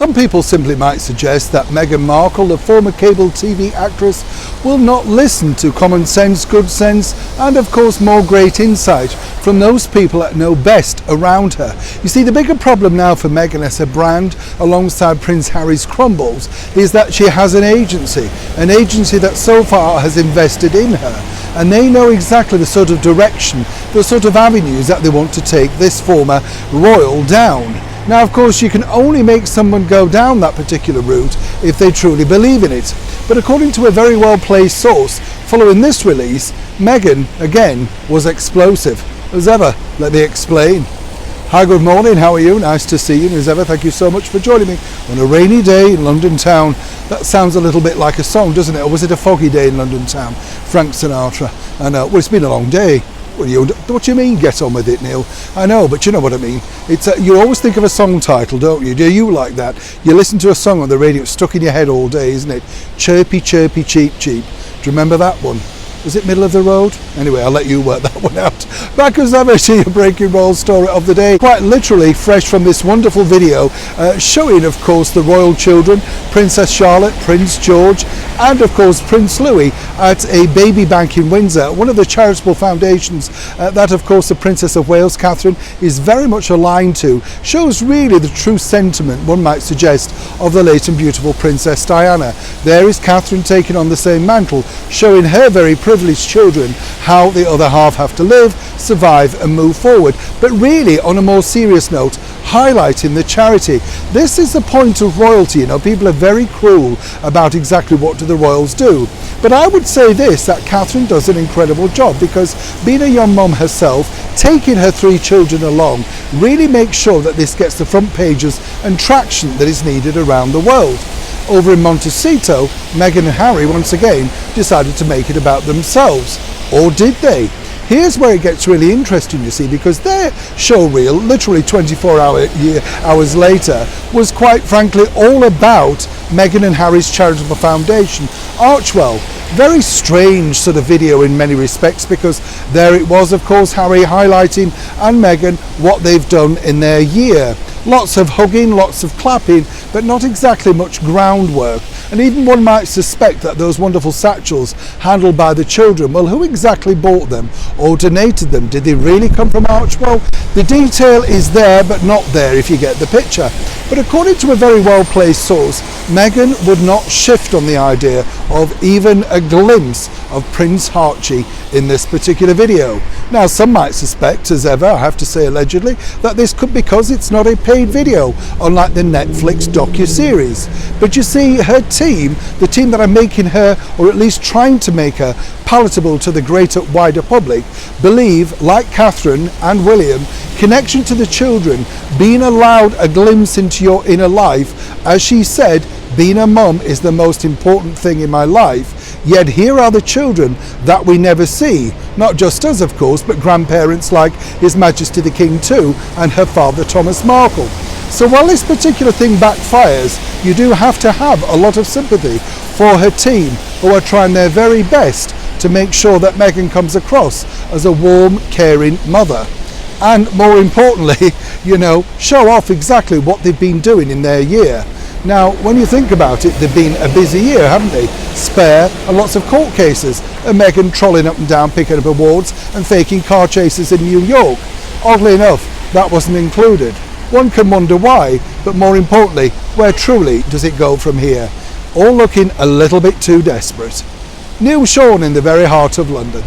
Some people simply might suggest that Meghan Markle, the former cable TV actress, will not listen to common sense, good sense, and of course more great insight from those people that know best around her. You see, the bigger problem now for Meghan as a brand, alongside Prince Harry's crumbles, is that she has an agency that so far has invested in her. And they know exactly the sort of direction, the sort of avenues that they want to take this former royal down. Now, of course, you can only make someone go down that particular route if they truly believe in it. But according to a very well-placed source, following this release, Meghan, again, was explosive. As ever, let me explain. Hi, good morning, how are you? Nice to see you. And as ever, thank you so much for joining me on a rainy day in London town. That sounds a little bit like a song, doesn't it? Or was it a foggy day in London town? Frank Sinatra. I know, well, it's been a long day. What do you mean, get on with it, Neil? I know, but you know what I mean. It's you always think of a song title, don't you? Do you like that? You listen to a song on the radio, it's stuck in your head all day, isn't it? Chirpy, chirpy, cheep, cheep. Do you remember that one? Was it Middle of the Road? Anyway, I'll let you work that one out. Back as ever to your breaking royal story of the day. Quite literally fresh from this wonderful video showing, of course, the royal children, Princess Charlotte, Prince George, and of course Prince Louis at a baby bank in Windsor, one of the charitable foundations that, of course, the Princess of Wales, Catherine, is very much aligned to. Shows really the true sentiment, one might suggest, of the late and beautiful Princess Diana. There is Catherine taking on the same mantle, showing her very privileged children how the other half have to live, survive and move forward. But really, on a more serious note, highlighting the charity. This is the point of royalty. You know, people are very cruel about exactly what do the royals do. But I would say this, that Catherine does an incredible job, because being a young mum herself, taking her 3 children along, really makes sure that this gets the front pages and traction that is needed around the world. Over in Montecito, Meghan and Harry once again decided to make it about themselves. Or did they? Here's where it gets really interesting, you see, because their show reel, literally 24 hours later, was quite frankly all about Meghan and Harry's charitable foundation, Archewell. Very strange sort of video in many respects, because there it was, of course, Harry highlighting and Meghan what they've done in their year. Lots of hugging, lots of clapping, but not exactly much groundwork. And even one might suspect that those wonderful satchels handled by the children, well, who exactly bought them or donated them? Did they really come from Archewell? The detail is there, but not there, if you get the picture. But according to a very well-placed source, Meghan would not shift on the idea of even a glimpse of Prince Archie in this particular video. Now, some might suspect, as ever, I have to say allegedly, that this could be because it's not a paid video, unlike the Netflix docu-series. But you see, her team, the team that are making her, or at least trying to make her, palatable to the greater, wider public, believe, like Catherine and William, connection to the children, being allowed a glimpse into your inner life. As she said, being a mum is the most important thing in my life. Yet here are the children that we never see. Not just us, of course, but grandparents like His Majesty the King too, and her father Thomas Markle. So while this particular thing backfires, you do have to have a lot of sympathy for her team, who are trying their very best to make sure that Meghan comes across as a warm, caring mother. And more importantly, you know, show off exactly what they've been doing in their year. Now, when you think about it, they've been a busy year, haven't they? Spare and lots of court cases, and Meghan trolling up and down, picking up awards and faking car chases in New York. Oddly enough, that wasn't included. One can wonder why, but more importantly, where truly does it go from here? All looking a little bit too desperate. Neil Sean in the very heart of London.